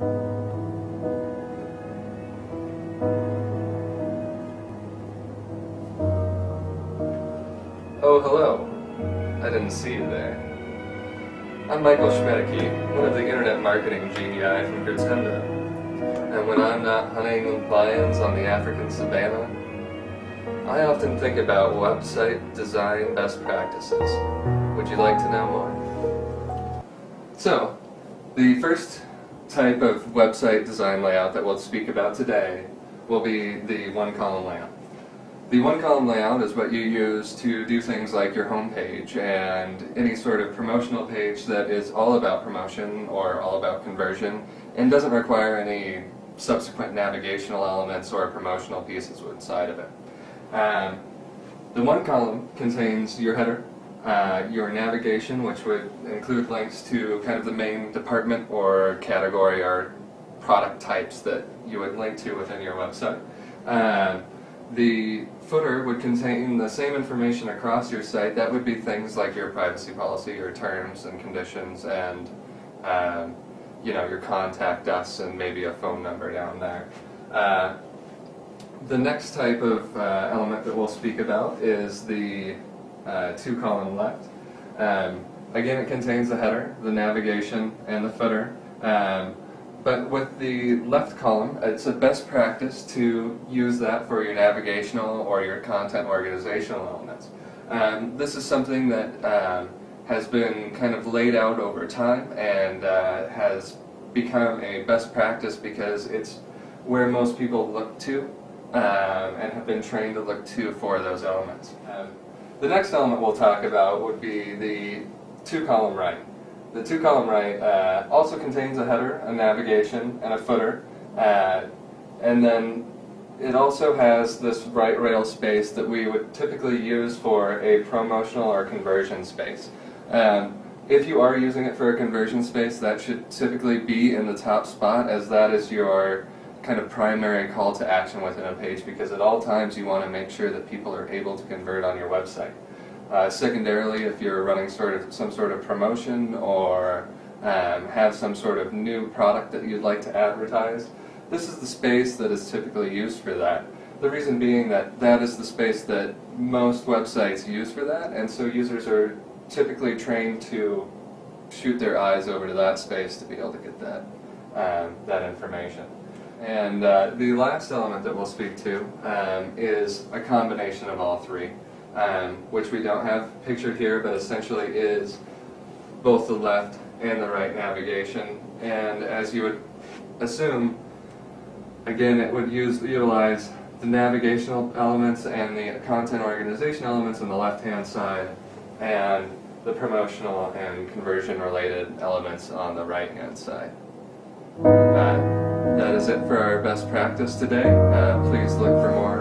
Oh, hello. I didn't see you there. I'm Michael Schmedeke, one of the internet marketing genii from Gertenda. And when I'm not hunting lions on the African savannah, I often think about website design best practices. Would you like to know more? So, the first type of website design layout that we'll speak about today will be the one-column layout. The one-column layout is what you use to do things like your home page and any sort of promotional page that is all about promotion or all about conversion and doesn't require any subsequent navigational elements or promotional pieces inside of it. The one column contains your header, your navigation, which would include links to kind of the main department or category or product types that you would link to within your website. The footer would contain the same information across your site. That would be things like your privacy policy, your terms and conditions, and you know, your contact us and maybe a phone number down there. The next type of element that we'll speak about is the two-column left. Again, it contains the header, the navigation, and the footer. But with the left column, it's a best practice to use that for your navigational or your content organizational elements. This is something that has been kind of laid out over time and has become a best practice because it's where most people look to and have been trained to look to for those elements. The next element we'll talk about would be the two-column right. The two-column right also contains a header, a navigation, and a footer, and then it also has this right rail space that we would typically use for a promotional or conversion space. If you are using it for a conversion space, that should typically be in the top spot, as that is your kind of primary call to action within a page, because at all times you want to make sure that people are able to convert on your website. Secondarily, if you're running some sort of promotion or have some sort of new product that you'd like to advertise, this is the space that is typically used for that. The reason being that that is the space that most websites use for that, and so users are typically trained to shoot their eyes over to that space to be able to get that information. And the last element that we'll speak to is a combination of all three. Which we don't have pictured here, but essentially is both the left and the right navigation. And as you would assume, again, it would utilize the navigational elements and the content organization elements on the left-hand side, and the promotional and conversion-related elements on the right-hand side. That is it for our best practice today. Please look for more